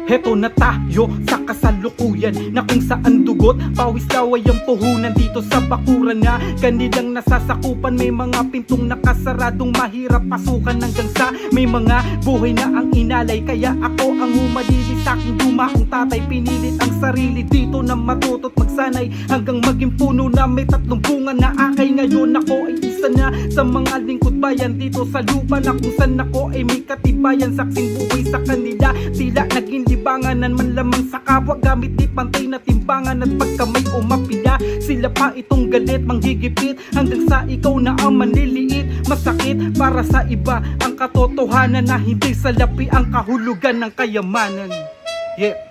Heto na tayo sa kasalukuyan na kung saan dugot, pawis laway ang puhunan dito sa bakuran na kanilang nasasakupan. May mga pintong nakasaradong mahirap pasukan hanggang sa may mga buhay na ang inalay. Kaya ako ang humalili sa aking dumaong tatay, pinilit ang sarili dito na matuto't magsanay hanggang maging puno na may 3 bunga na akay. Ngayon ako ay isa na sa mga lingkod bayan dito sa lupa na kung saan ako ay may katibayan. Saksing buhay sa kanila, tila naging libanganan man lamang sa kapwa, gamit di pantay na timbangan. At pagka may umapila, sila pa itong galit manghigipit hanggang sa ikaw na ang manliliit. Masakit para sa iba ang katotohanan na hindi salapi ang kahulugan ng kayamanan. Yeah.